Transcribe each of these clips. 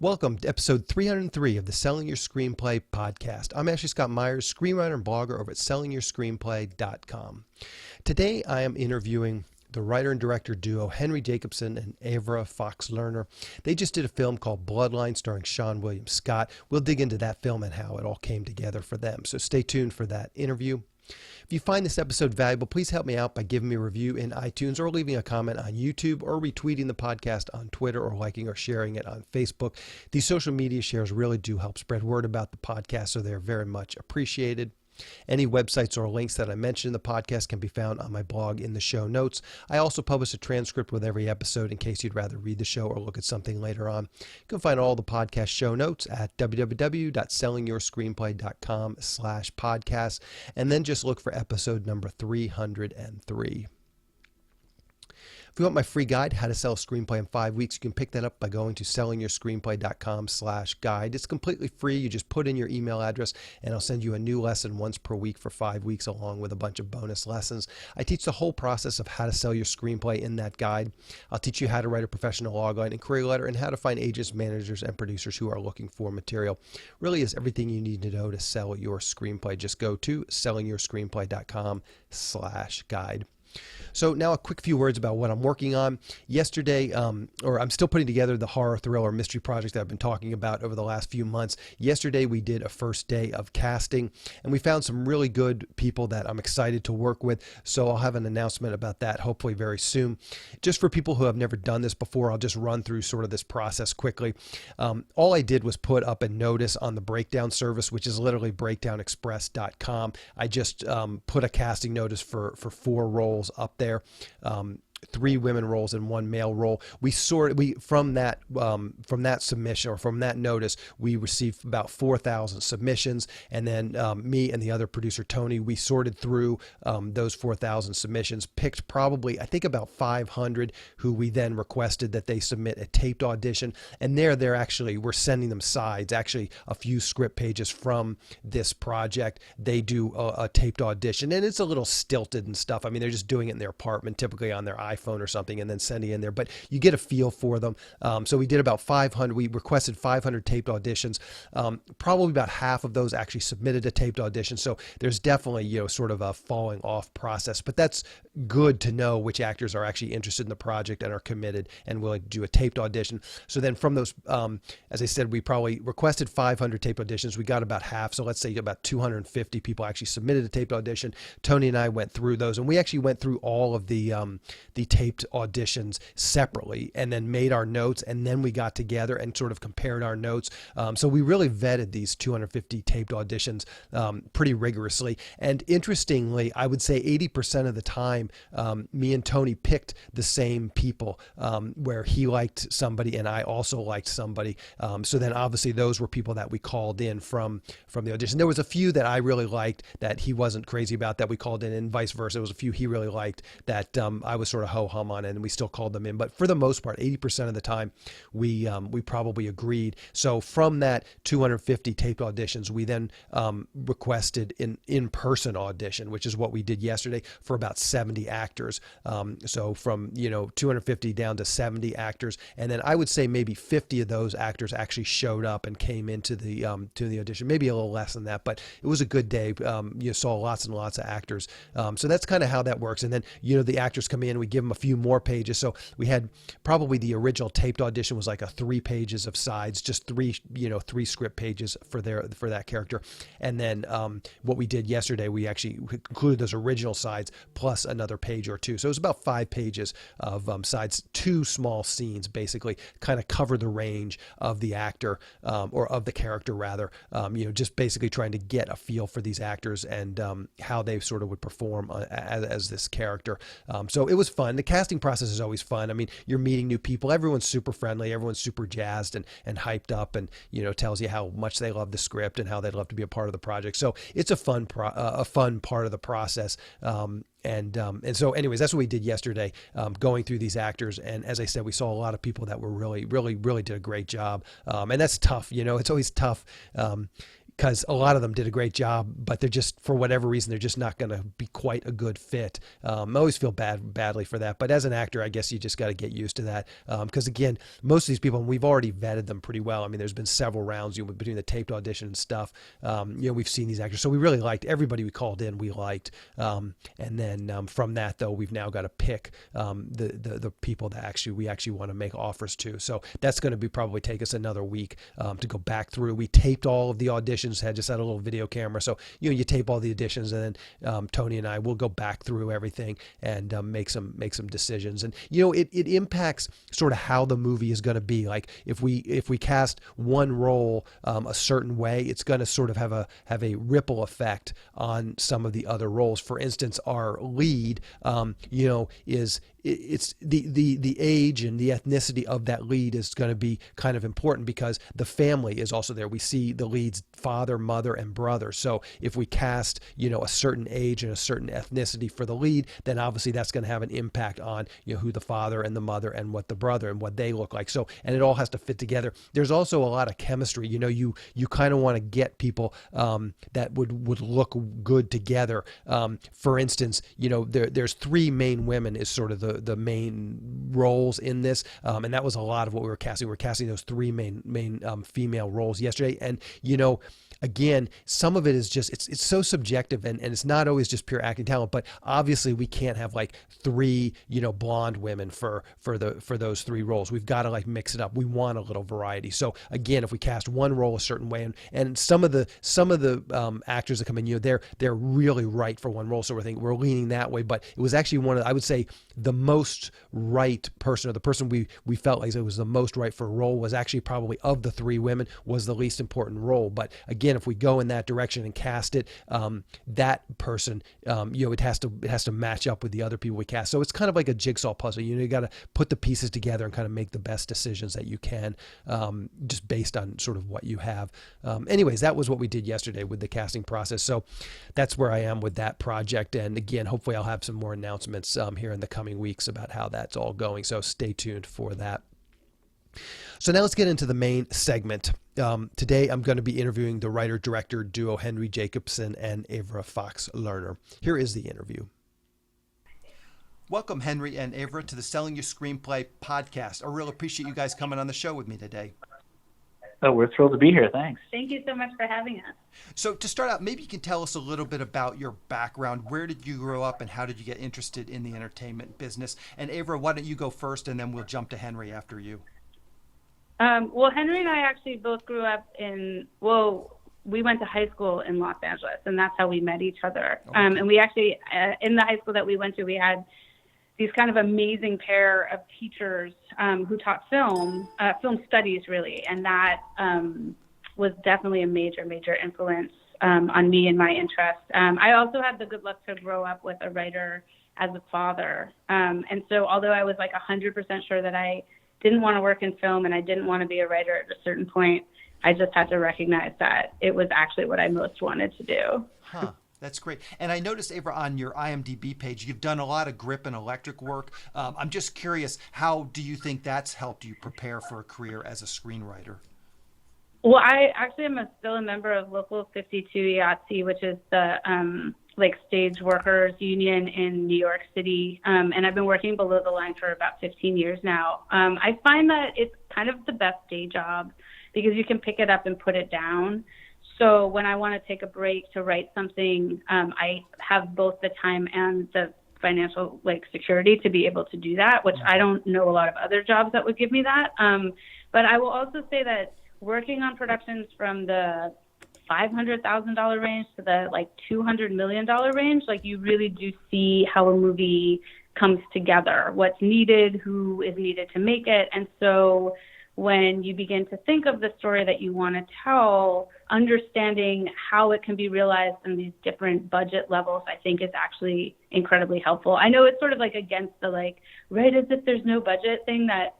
Welcome to episode 303 of the Selling Your Screenplay podcast. I'm Ashley Scott Myers, screenwriter and blogger over at sellingyourscreenplay.com. Today I am interviewing the writer and director duo Henry Jacobson and Avra Fox-Lerner. They just did a film called Bloodline starring Sean William Scott. We'll dig into that film and how it all came together for them, so stay tuned for that interview. If you find this episode valuable, please help me out by giving me a review in iTunes or leaving a comment on YouTube or retweeting the podcast on Twitter or liking or sharing it on Facebook. These social media shares really do help spread word about the podcast, so they're very much appreciated. Any websites or links that I mentioned in the podcast can be found on my blog in the show notes. I also publish a transcript with every episode in case you'd rather read the show or look at something later on. You can find all the podcast show notes at www.sellingyourscreenplay.com/podcast, and then just look for episode number 303. If you want my free guide, How to Sell a Screenplay in 5 Weeks, you can pick that up by going to sellingyourscreenplay.com/guide. It's completely free. You just put in your email address and I'll send you a new lesson once per week for 5 weeks along with a bunch of bonus lessons. I teach the whole process of how to sell your screenplay in that guide. I'll teach you how to write a professional logline and query letter and how to find agents, managers, and producers who are looking for material. Really is everything you need to know to sell your screenplay. Just go to sellingyourscreenplay.com/guide. So now a quick few words about what I'm working on. Yesterday, I'm still putting together the horror, thriller, mystery project that I've been talking about over the last few months. Yesterday, we did a first day of casting, and we found some really good people that I'm excited to work with. So I'll have an announcement about that hopefully very soon. Just for people who have never done this before, I'll just run through sort of this process quickly. All I did was put up a notice on the breakdown service, which is literally breakdownexpress.com. I just put a casting notice for 4 roles up there, 3 women roles and 1 male role. From that submission or from that notice, we received about 4,000 submissions, and then me and the other producer Tony, we sorted through those 4,000 submissions, picked probably I think about 500 who we then requested that they submit a taped audition, and we're sending them sides, actually a few script pages from this project. They do a taped audition, and it's a little stilted and stuff. I mean, they're just doing it in their apartment, typically on their iPhone or something, and then sending it in there, but you get a feel for them. So we did about 500. We requested 500 taped auditions. Probably about half of those actually submitted a taped audition. So there's definitely, sort of a falling off process, but that's good to know which actors are actually interested in the project and are committed and willing to do a taped audition. So then from those, as I said, we probably requested 500 taped auditions. We got about half. So let's say about 250 people actually submitted a taped audition. Tony and I went through those, and we actually went through all of the taped auditions separately and then made our notes, and then we got together and sort of compared our notes. So we really vetted these 250 taped auditions pretty rigorously. And interestingly, I would say 80% of the time, me and Tony picked the same people, where he liked somebody and I also liked somebody. So then obviously those were people that we called in from the audition. There was a few that I really liked that he wasn't crazy about that we called in, and vice versa. There was a few he really liked that I was sort of ho-hum on, and we still called them in. But for the most part, 80% of the time, we probably agreed. So from that 250 taped auditions, we then requested an in-person audition, which is what we did yesterday for about 70 actors. So from 250 down to 70 actors, and then I would say maybe 50 of those actors actually showed up and came into the audition. Maybe a little less than that, but it was a good day. You saw lots and lots of actors. So that's kind of how that works. And then the actors come in, we give them a few more pages. So we had probably the original taped audition was like 3 pages of sides, just 3 script pages for that character. And then what we did yesterday, we actually included those original sides plus another page or 2. So it was about 5 pages of sides, 2 small scenes, basically kind of cover the range of the actor, or of the character rather, just basically trying to get a feel for these actors and how they sort of would perform as this character. So it was fun. The casting process is always fun. I mean, you're meeting new people. Everyone's super friendly. Everyone's super jazzed and hyped up, and tells you how much they love the script and how they'd love to be a part of the project. So it's a fun part of the process. And so anyways, that's what we did yesterday, going through these actors. And as I said, we saw a lot of people that were really did a great job. And that's tough. It's always tough. because a lot of them did a great job, but they're just, for whatever reason, they're just not going to be quite a good fit. I always feel badly for that, but as an actor, I guess you just got to get used to that, because again, most of these people, we've already vetted them pretty well. I mean, there's been several rounds, between the taped audition and stuff. We've seen these actors, so we really liked everybody we called in. We liked, and then from that though, we've now got to pick the people that we actually want to make offers to. So that's going to probably take us another week to go back through. We taped all of the auditions, had a little video camera, so you tape all the auditions, and then Tony and I will go back through everything and make some decisions. And it impacts sort of how the movie is going to be. Like if we cast one role a certain way, it's going to sort of have a ripple effect on some of the other roles. For instance, our lead is it's the age and the ethnicity of that lead is going to be kind of important, because the family is also there. We see the lead's father, mother, and brother. So if we cast, a certain age and a certain ethnicity for the lead, then obviously that's going to have an impact on, who the father and the mother and what the brother and what they look like. So, and it all has to fit together. There's also a lot of chemistry. You kind of want to get people that would look good together. For instance, there's three main women is sort of the main roles in this, and that was a lot of what we were casting. We were casting those three main female roles yesterday, and again, some of it is just it's so subjective, and it's not always just pure acting talent. But obviously, we can't have like three blonde women for those three roles. We've got to mix it up. We want a little variety. So again, if we cast one role a certain way, and some of the actors that come in, they're really right for one role, so we're leaning that way. But it was actually I would say the most right person, or the person we felt like it was the most right for a role, was actually probably, of the three women, was the least important role. But again, if we go in that direction and cast it, that person, it has to match up with the other people we cast. So it's kind of like a jigsaw puzzle. You got to put the pieces together and kind of make the best decisions that you can, just based on sort of what you have. Anyways, that was what we did yesterday with the casting process. So that's where I am with that project. And again, hopefully I'll have some more announcements here in the coming weeks about how that's all going. So stay tuned for that. So now let's get into the main segment. Today I'm going to be interviewing the writer-director duo Henry Jacobson and Avra Fox-Lerner. Here is the interview. Welcome, Henry and Avra, to the Selling Your Screenplay podcast. I really appreciate you guys coming on the show with me today. Oh, we're thrilled to be here. Thanks. Thank you so much for having us. So to start out, maybe you can tell us a little bit about your background. Where did you grow up, and how did you get interested in the entertainment business? And Avra, why don't you go first, and then we'll jump to Henry after you. Well, Henry and I actually both grew up we went to high school in Los Angeles, and that's how we met each other. Okay. And we actually, in the high school that we went to, we had these kind of amazing pair of teachers who taught film studies, really. And that was definitely a major, major influence on me and my interest. I also had the good luck to grow up with a writer as a father. And so although I was 100% sure that I didn't want to work in film and I didn't want to be a writer at a certain point, I just had to recognize that it was actually what I most wanted to do. Huh. That's great. And I noticed, Avra, on your IMDb page, you've done a lot of grip and electric work. I'm just curious, how do you think that's helped you prepare for a career as a screenwriter? Well, I actually am still a member of Local 52 IATSE, which is the stage workers union in New York City. And I've been working below the line for about 15 years now. I find that it's kind of the best day job because you can pick it up and put it down. So when I want to take a break to write something, I have both the time and the financial security to be able to do that, which I don't know a lot of other jobs that would give me that. But I will also say that working on productions from the $500,000 range to the $200 million range, you really do see how a movie comes together, what's needed, who is needed to make it. And so when you begin to think of the story that you want to tell, understanding how it can be realized in these different budget levels, I think is actually incredibly helpful. I know it's sort of against the write as if there's no budget thing that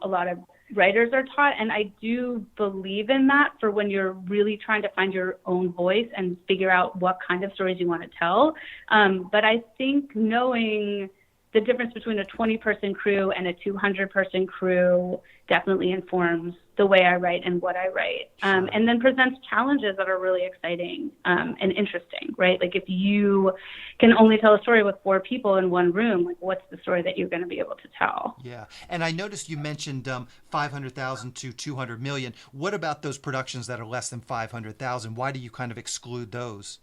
a lot of writers are taught. And I do believe in that for when you're really trying to find your own voice and figure out what kind of stories you want to tell. But I think knowing the difference between a 20-person crew and a 200-person crew definitely informs the way I write and what I write, and then presents challenges that are really exciting and interesting, right? Like if you can only tell a story with 4 people in one room, like what's the story that you're going to be able to tell? Yeah, and I noticed you mentioned 500,000 to 200 million. What about those productions that are less than 500,000? Why do you kind of exclude those?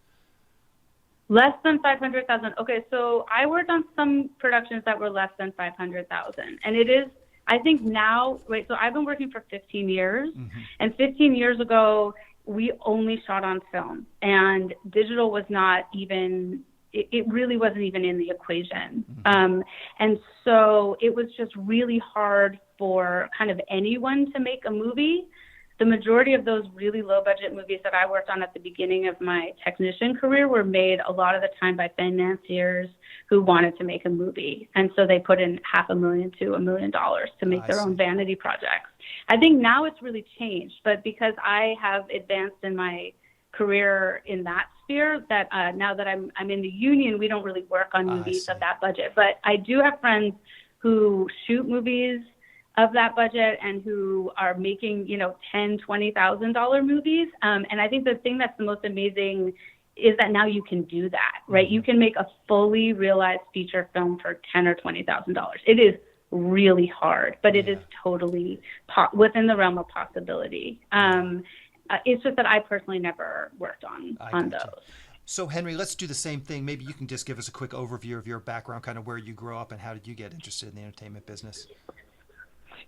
Less than 500,000. Okay, so I worked on some productions that were less than 500,000, and it is, I think now, right, so I've been working for 15 years, and 15 years ago, we only shot on film, and digital was not even, it really wasn't even in the equation. And so it was just really hard for kind of anyone to make a movie. The majority of those really low budget movies that I worked on at the beginning of my technician career were made a lot of the time by financiers who wanted to make a movie. And so they put in $500,000 to $1 million to make their own vanity projects. I think now it's really changed, but because I have advanced in my career in that sphere, that now that I'm in the union, we don't really work on movies of that budget. But I do have friends who shoot movies of that budget and who are making, $10,000, $20,000 movies. And I think the thing that's the most amazing is that now you can do that, right? You can make a fully realized feature film for $10,000 or $20,000. It is really hard, but it is totally within the realm of possibility. It's just that I personally never worked on those. So Henry, let's do the same thing. Maybe you can just give us a quick overview of your background, kind of where you grew up and how did you get interested in the entertainment business?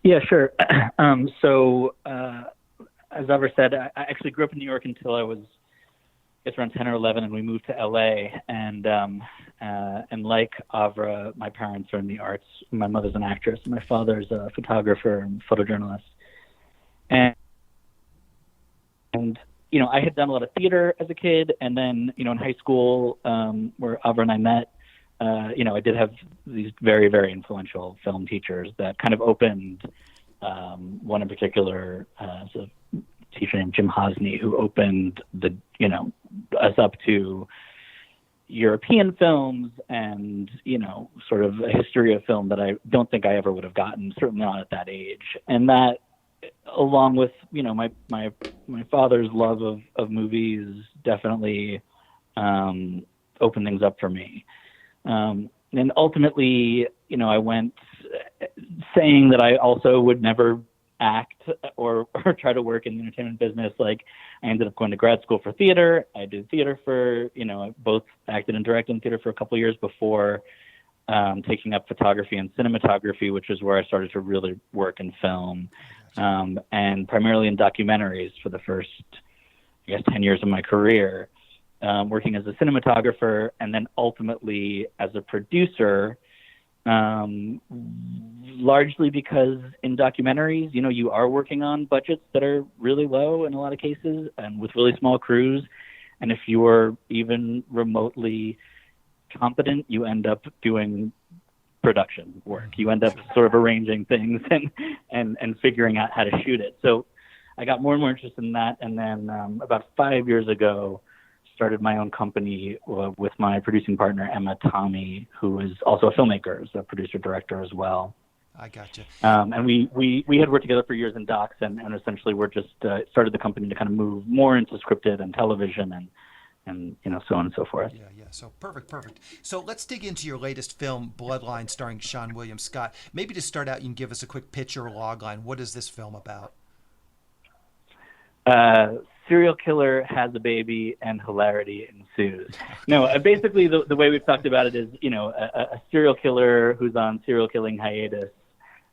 Yeah, sure. So as Avra said, I actually grew up in New York until I was, I guess, around 10 or 11, and we moved to LA. And like Avra, my parents are in the arts. My mother's an actress. My father's a photographer and photojournalist. And I had done a lot of theater as a kid, and then, in high school, where Avra and I met, I did have these very, very influential film teachers that kind of opened, one in particular, is a teacher named Jim Hosny, who opened us up to European films and, sort of a history of film that I don't think I ever would have gotten, certainly not at that age. And that, along with, my father's love of movies, definitely opened things up for me. And ultimately, I went saying that I also would never act or try to work in the entertainment business. Like, I ended up going to grad school for theater. I did theater for, I both acted and directed in theater for a couple of years before taking up photography and cinematography, which is where I started to really work in film, and primarily in documentaries for the first, 10 years of my career. Working as a cinematographer and then ultimately as a producer, largely because in documentaries, you are working on budgets that are really low in a lot of cases and with really small crews. And if you are even remotely competent, you end up doing production work. You end up sort of arranging things and figuring out how to shoot it. So I got more and more interested in that. And then about 5 years ago, started my own company with my producing partner, Emma Tommy, who is also a filmmaker, is a producer-director as well. I gotcha. And we had worked together for years in docs, and essentially we're just started the company to kind of move more into scripted and television and so on and so forth. Yeah. So perfect. So let's dig into your latest film, Bloodline, starring Sean William Scott. Maybe to start out, you can give us a quick pitch or log line. What is this film about? Serial killer has a baby and hilarity ensues. No, basically the way we've talked about it is, a serial killer who's on serial killing hiatus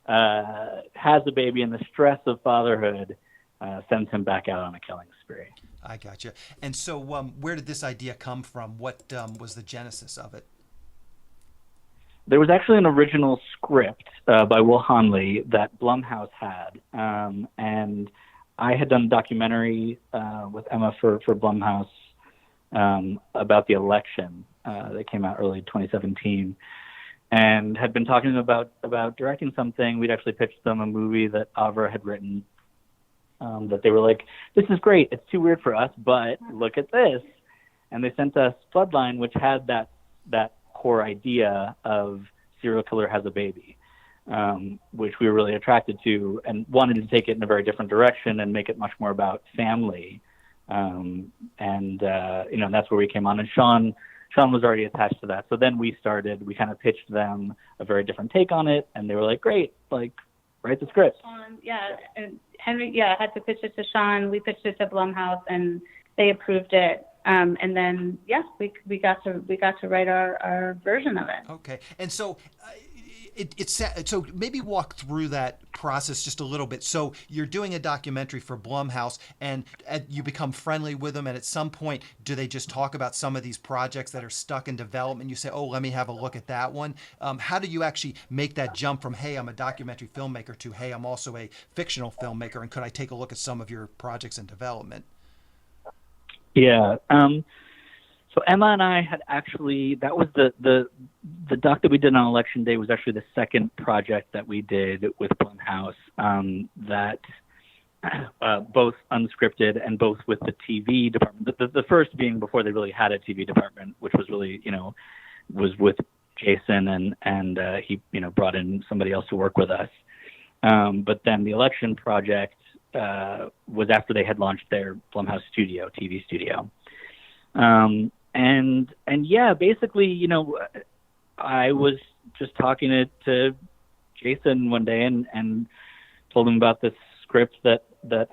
has a baby, and the stress of fatherhood sends him back out on a killing spree. I gotcha. And so where did this idea come from? What was the genesis of it? There was actually an original script by Will Honley that Blumhouse had, and I had done a documentary with Emma for Blumhouse about the election that came out early 2017, and had been talking about directing something. We'd actually pitched them a movie that Avra had written that they were like, this is great. It's too weird for us, but look at this. And they sent us Bloodline, which had that core idea of serial killer has a baby, which we were really attracted to and wanted to take it in a very different direction and make it much more about family. And that's where we came on. And Sean was already attached to that. So then we kind of pitched them a very different take on it. And they were like, great, like, write the script. And Henry, had to pitch it to Sean. We pitched it to Blumhouse, and they approved it. And then, we got to write our version of it. Okay. And so so maybe walk through that process just a little bit. So you're doing a documentary for Blumhouse, and you become friendly with them. And at some point, do they just talk about some of these projects that are stuck in development? You say, oh, let me have a look at that one. How do you actually make that jump from, hey, I'm a documentary filmmaker to, hey, I'm also a fictional filmmaker, and could I take a look at some of your projects in development? Yeah. So Emma and I had actually, that was the doc that we did on Election Day was actually the second project that we did with Blumhouse, that both unscripted and both with the TV department. The first being before they really had a TV department, which was really, was with Jason and he, brought in somebody else to work with us. But then the Election project was after they had launched their Blumhouse studio, TV studio. And yeah, basically, I was just talking to Jason one day and told him about this script that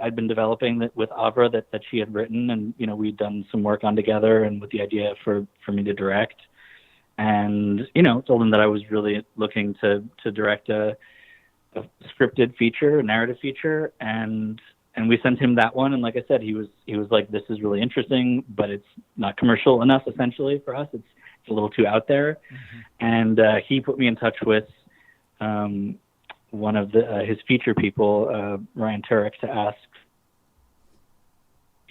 I'd been developing with Avra that she had written, and, we'd done some work on together, and with the idea for me to direct, and, told him that I was really looking to direct a scripted feature, a narrative feature, and we sent him that one. And like I said, he was like, this is really interesting, but it's not commercial enough, essentially, for us. It's a little too out there. Mm-hmm. And he put me in touch with one of his feature people, Ryan Turek, to ask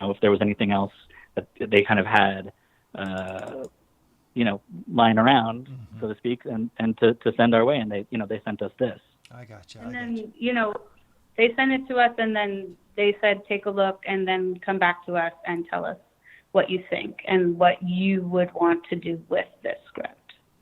if there was anything else that they kind of had, lying around, mm-hmm. so to speak, and to send our way. And they sent us this. I gotcha. And then, they sent it to us, and then they said, take a look and then come back to us and tell us what you think and what you would want to do with this script.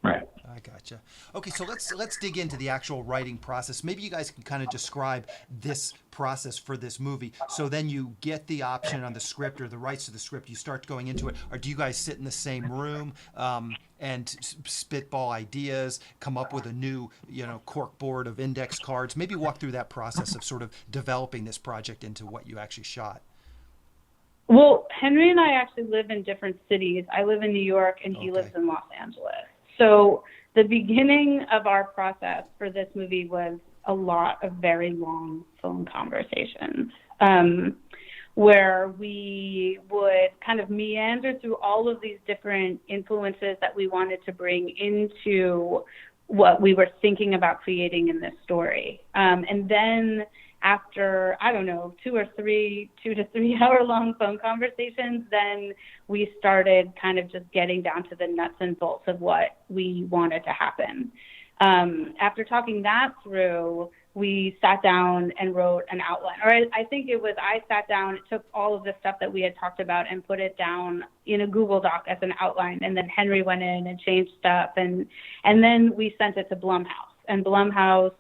Right. I gotcha. Okay, so let's dig into the actual writing process. Maybe you guys can kind of describe this process for this movie. So then you get the option on the script or the rights to the script. You start going into it. Or do you guys sit in the same room and spitball ideas, come up with a new, cork board of index cards? Maybe walk through that process of sort of developing this project into what you actually shot. Well, Henry and I actually live in different cities. I live in New York, and he lives in Los Angeles. So the beginning of our process for this movie was a lot of very long phone conversations, where we would kind of meander through all of these different influences that we wanted to bring into what we were thinking about creating in this story. And then after, 2 to 3 hour long phone conversations, then we started kind of just getting down to the nuts and bolts of what we wanted to happen. After talking that through, we sat down and wrote an outline. Or I think it was I sat down, took all of the stuff that we had talked about and put it down in a Google Doc as an outline. And then Henry went in and changed stuff. And then we sent it to Blumhouse. And Blumhouse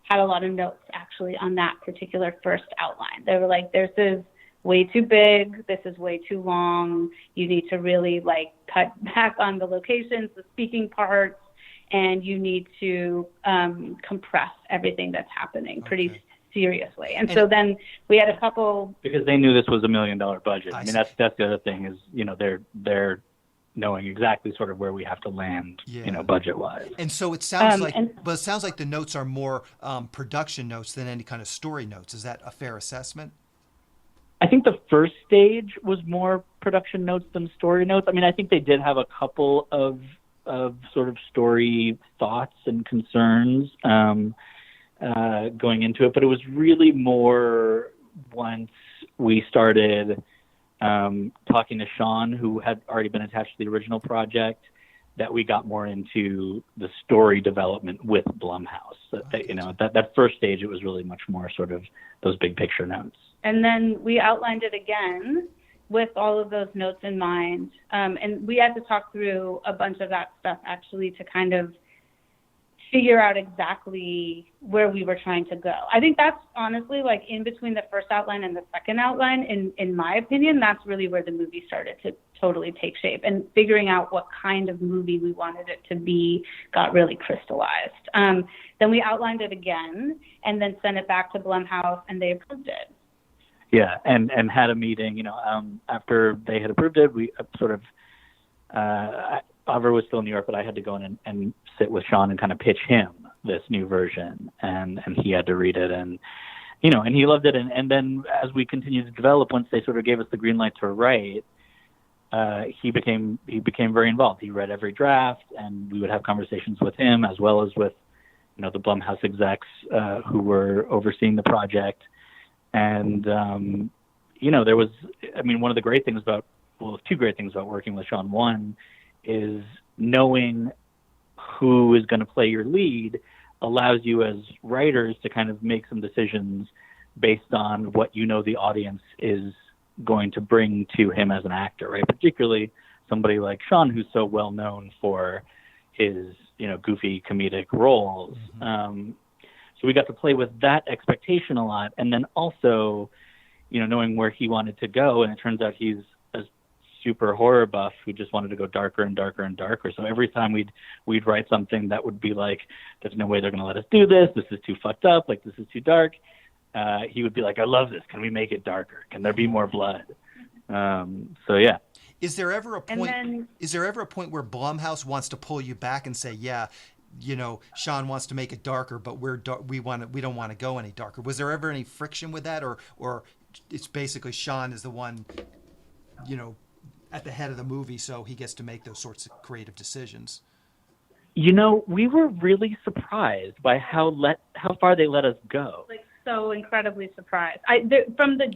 had a lot of notes actually on that particular first outline. They were like, this is way too big. This is way too long. You need to really cut back on the locations, the speaking parts, and you need to compress everything that's happening pretty seriously. And so then we had a couple, because they knew this was $1 million budget. I mean, that's the other thing is, they're knowing exactly sort of where we have to land, budget-wise. And so it sounds it sounds like the notes are more production notes than any kind of story notes. Is that a fair assessment? I think the first stage was more production notes than story notes. I mean, I think they did have a couple of sort of story thoughts and concerns going into it, but it was really more once we started talking to Sean, who had already been attached to the original project, that we got more into the story development with Blumhouse. That first stage, it was really much more sort of those big picture notes. And then we outlined it again with all of those notes in mind. And we had to talk through a bunch of that stuff actually to kind of figure out exactly where we were trying to go. I think that's honestly like in between the first outline and the second outline, in my opinion, that's really where the movie started to totally take shape, and figuring out what kind of movie we wanted it to be got really crystallized. Then we outlined it again and then sent it back to Blumhouse, and they approved it. Yeah, and had a meeting, after they had approved it, we sort of, Avra was still in New York, but I had to go in and sit with Sean and kind of pitch him this new version, and he had to read it, and he loved it. And then as we continued to develop, once they sort of gave us the green light to write, he became very involved. He read every draft, and we would have conversations with him as well as with, the Blumhouse execs who were overseeing the project. And, there was, one of the great things two great things about working with Sean. One is knowing who is going to play your lead allows you as writers to kind of make some decisions based on what the audience is going to bring to him as an actor, right? Particularly somebody like Sean, who's so well known for his, goofy comedic roles. Mm-hmm. So we got to play with that expectation a lot. And then also, knowing where he wanted to go. And it turns out he's a super horror buff who just wanted to go darker and darker and darker. So every time we'd write something that would be like, there's no way they're going to let us do this. This is too fucked up. Like, this is too dark. He would be like, I love this. Can we make it darker? Can there be more blood? So yeah. Is there ever a point where Blumhouse wants to pull you back and say, yeah, Sean wants to make it darker, but we don't want to go any darker? Was there ever any friction with that, or it's basically Sean is the one, at the head of the movie, so he gets to make those sorts of creative decisions? We were really surprised by how far they let us go. Like, so incredibly surprised. From the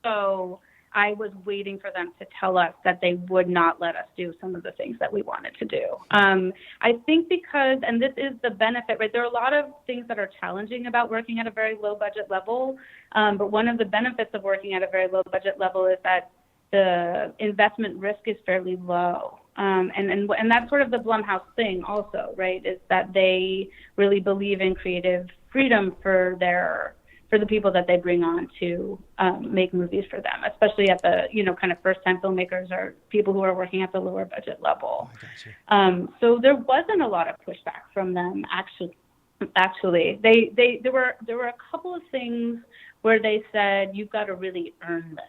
get-go, I was waiting for them to tell us that they would not let us do some of the things that we wanted to do. I think because, and this is the benefit, right? There are a lot of things that are challenging about working at a very low budget level. But one of the benefits of working at a very low budget level is that the investment risk is fairly low. And that's sort of the Blumhouse thing also, right? Is that they really believe in creative freedom for the people that they bring on to make movies for them, especially at the, kind of first-time filmmakers or people who are working at the lower budget level. So there wasn't a lot of pushback from them, actually. There were a couple of things where they said, you've got to really earn this.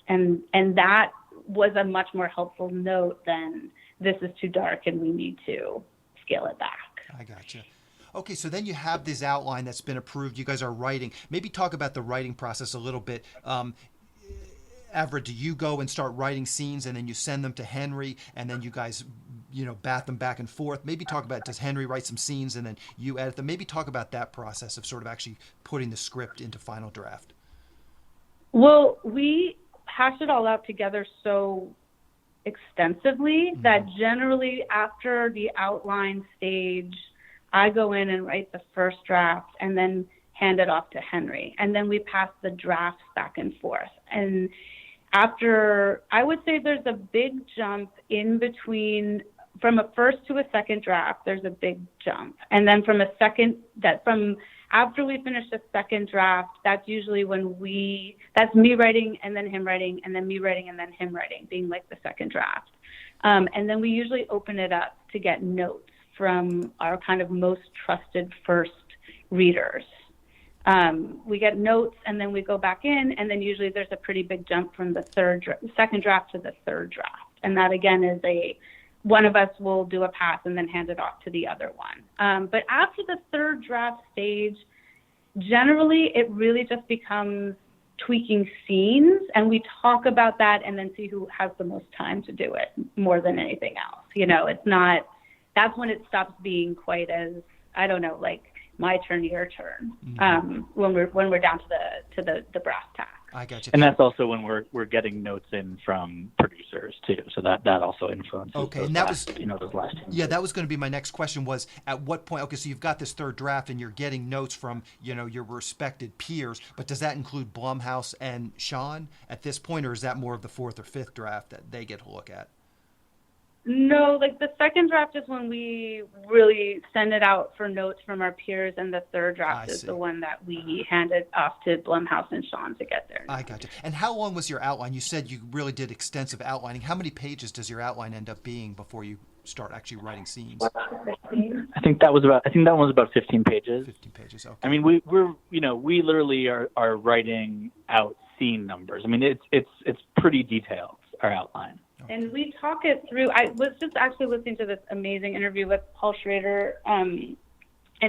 And that was a much more helpful note than this is too dark and we need to scale it back. I gotcha. Okay, so then you have this outline that's been approved. You guys are writing. Maybe talk about the writing process a little bit. Avra, do you go and start writing scenes and then you send them to Henry and then you guys, bat them back and forth? Maybe talk about, does Henry write some scenes and then you edit them? Maybe talk about that process of sort of actually putting the script into final draft. Well, we hashed it all out together so extensively that generally after the outline stage, I go in and write the first draft and then hand it off to Henry. And then we pass the drafts back and forth. And after, I would say there's a big jump in between, from a first to a second draft, there's a big jump. And then after we finish the second draft, that's usually that's me writing and then him writing and then me writing and then him writing, being like the second draft. And then we usually open it up to get notes from our kind of most trusted first readers. We get notes and then we go back in, and then usually there's a pretty big jump from the second draft to the third draft. And that again is one of us will do a pass and then hand it off to the other one. But after the third draft stage, generally it really just becomes tweaking scenes, and we talk about that and then see who has the most time to do it more than anything else. It's not, that's when it stops being quite as, I don't know, like my turn, your turn, when we're down to the brass tacks. I got you. And that's also when we're getting notes in from producers too, so that also influences. Okay, and that was those last. Yeah, that was going to be my next question. Was at what point? Okay, so you've got this third draft, and you're getting notes from your respected peers, but does that include Blumhouse and Sean at this point, or is that more of the fourth or fifth draft that they get to look at? No, like the second draft is when we really send it out for notes from our peers, and the third draft is the one that we handed off to Blumhouse and Sean to get there. I gotcha. And how long was your outline? You said you really did extensive outlining. How many pages does your outline end up being before you start actually writing scenes? I think that was about 15 pages. 15 pages. Okay. I mean, we literally are writing out scene numbers. I mean, it's pretty detailed, our outline. And we talk it through. I was just actually listening to this amazing interview with Paul Schrader, and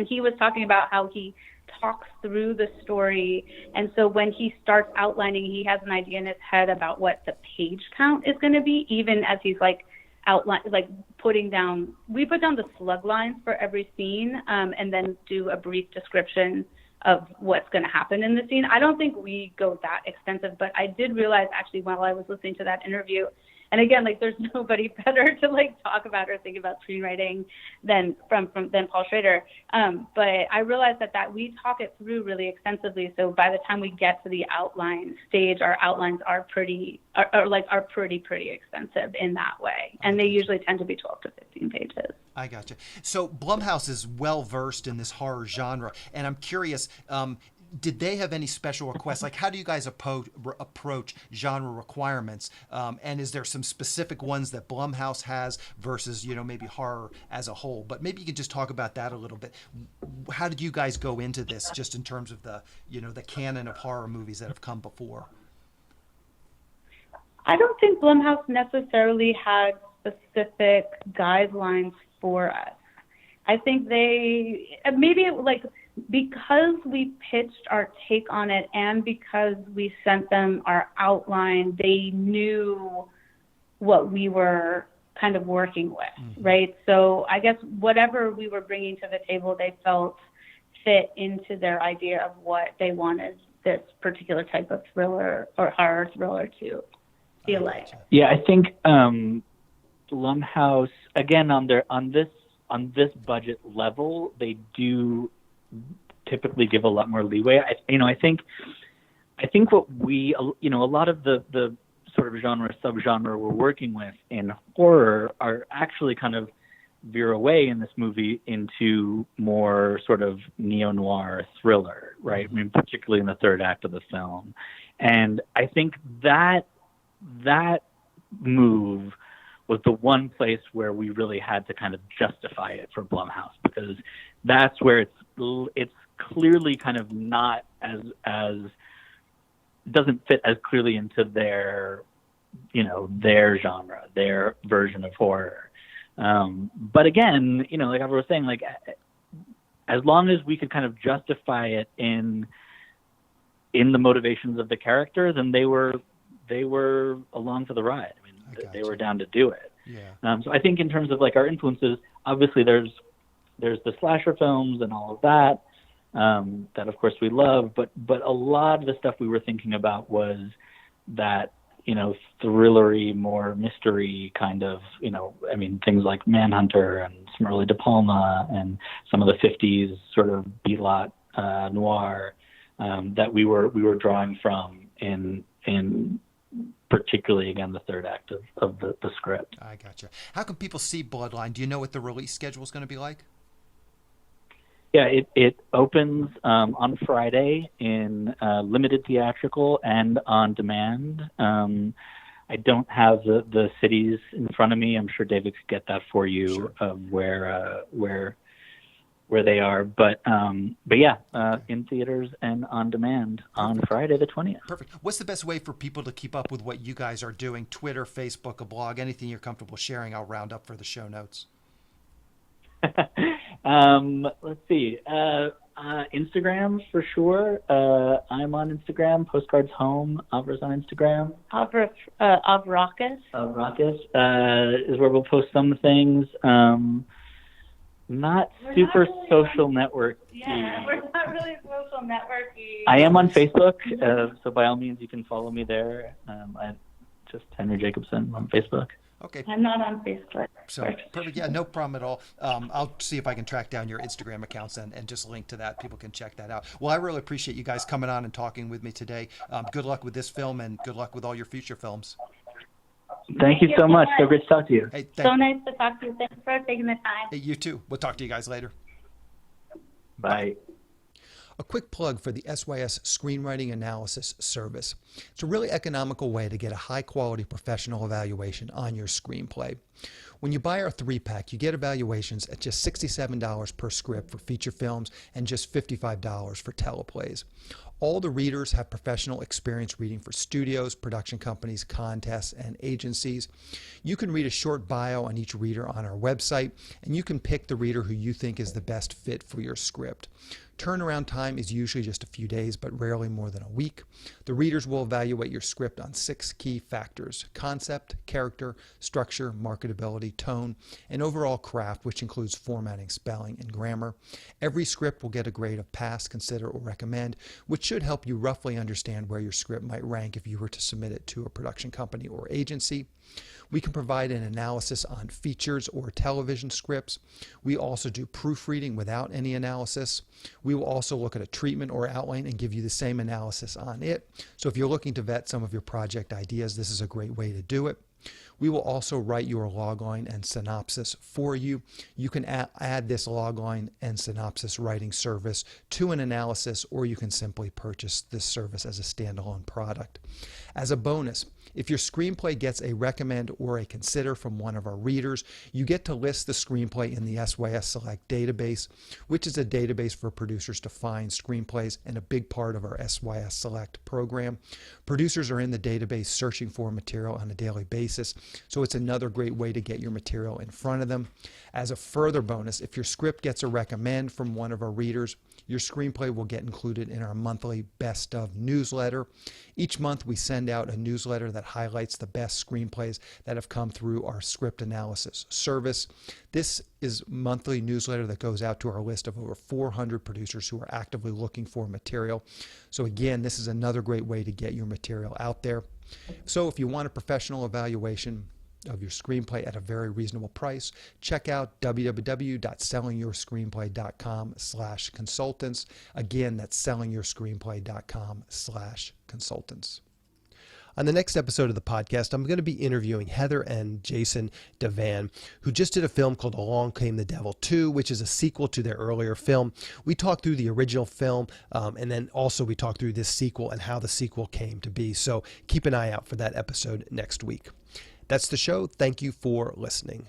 he was talking about how he talks through the story. And so when he starts outlining, he has an idea in his head about what the page count is going to be, even as he's like putting down. We put down the slug lines for every scene, and then do a brief description of what's going to happen in the scene. I don't think we go that extensive, but I did realize actually while I was listening to that interview. And again, like there's nobody better to like talk about or think about screenwriting than Paul Schrader. But I realized that we talk it through really extensively. So by the time we get to the outline stage, our outlines are pretty extensive in that way. And they usually tend to be 12 to 15 pages. I gotcha. So Blumhouse is well versed in this horror genre, and I'm curious. Did they have any special requests? Like, how do you guys approach genre requirements? And is there some specific ones that Blumhouse has versus, maybe horror as a whole? But maybe you could just talk about that a little bit. How did you guys go into this, just in terms of the canon of horror movies that have come before? I don't think Blumhouse necessarily had specific guidelines for us. I think because we pitched our take on it and because we sent them our outline, they knew what we were kind of working with, right? So I guess whatever we were bringing to the table, they felt fit into their idea of what they wanted this particular type of thriller or horror thriller to feel like. Yeah, I think Blumhouse, again, on this budget level, they do typically give a lot more leeway. I think what we, a lot of the sort of subgenre we're working with in horror are actually kind of veer away in this movie into more sort of neo-noir thriller, right? I mean, particularly in the third act of the film. And I think that move was the one place where we really had to kind of justify it for Blumhouse, because that's where it's clearly kind of not as doesn't fit as clearly into their genre, their version of horror. But again, like I was saying, like as long as we could kind of justify it in the motivations of the characters, and they were along for the ride. I mean, they were down to do it. Yeah. So I think in terms of like our influences, obviously there's the slasher films and all of that, that of course we love, but a lot of the stuff we were thinking about was that, thrillery, more mystery kind of, I mean, things like Manhunter and some early De Palma and some of the 50s sort of B-lot noir that we were drawing from in particularly, again, the third act of the script. I gotcha. How can people see Bloodline? Do you know what the release schedule is going to be like? Yeah, it opens on Friday in limited theatrical and on demand. I don't have the cities in front of me. I'm sure David could get that for you, sure, of where they are. But yeah, in theaters and on demand on Friday the 20th. Perfect. What's the best way for people to keep up with what you guys are doing? Twitter, Facebook, a blog, anything you're comfortable sharing, I'll round up for the show notes. Let's see. Instagram for sure. I'm on Instagram. Postcards Home. Avra's on Instagram. Avrakas. Avrakas is where we'll post some things. Not super social network. Yeah, we're not really social networky. I am on Facebook, so by all means you can follow me there. I'm just Henry Jacobson on Facebook. Okay. I'm not on Facebook. So perfect. Yeah, no problem at all. I'll see if I can track down your Instagram accounts and just link to that. People can check that out. Well, I really appreciate you guys coming on and talking with me today. Good luck with this film and good luck with all your future films. Thank you so much. So great to talk to you. Hey, So nice to talk to you. Thanks for taking the time. Hey, you too. We'll talk to you guys later. Bye. A quick plug for the SYS Screenwriting Analysis Service. It's a really economical way to get a high-quality professional evaluation on your screenplay. When you buy our 3-pack, you get evaluations at just $67 per script for feature films and just $55 for teleplays. All the readers have professional experience reading for studios, production companies, contests, and agencies. You can read a short bio on each reader on our website, and you can pick the reader who you think is the best fit for your script. Turnaround time is usually just a few days, but rarely more than a week. The readers will evaluate your script on 6 key factors: concept, character, structure, marketability, tone, and overall craft, which includes formatting, spelling, and grammar. Every script will get a grade of pass, consider, or recommend, which should help you roughly understand where your script might rank if you were to submit it to a production company or agency. We can provide an analysis on features or television scripts. We also do proofreading without any analysis. We will also look at a treatment or outline and give you the same analysis on it. So if you're looking to vet some of your project ideas, this is a great way to do it. We will also write your logline and synopsis for you. You can add this logline and synopsis writing service to an analysis, or you can simply purchase this service as a standalone product. As a bonus, if your screenplay gets a recommend or a consider from one of our readers, you get to list the screenplay in the SYS Select database, which is a database for producers to find screenplays and a big part of our SYS Select program. Producers are in the database searching for material on a daily basis, so it's another great way to get your material in front of them. As a further bonus, if your script gets a recommend from one of our readers, your screenplay will get included in our monthly Best Of newsletter. Each month we send out a newsletter that highlights the best screenplays that have come through our script analysis service. This is a monthly newsletter that goes out to our list of over 400 producers who are actively looking for material. So again, this is another great way to get your material out there. So if you want a professional evaluation of your screenplay at a very reasonable price, check out www.sellingyourscreenplay.com/consultants. Again, that's sellingyourscreenplay.com/consultants. On the next episode of the podcast, I'm going to be interviewing Heather and Jason Devan, who just did a film called Along Came the Devil 2, which is a sequel to their earlier film. We talked through the original film, and then also we talked through this sequel and how the sequel came to be. So keep an eye out for that episode next week. That's the show. Thank you for listening.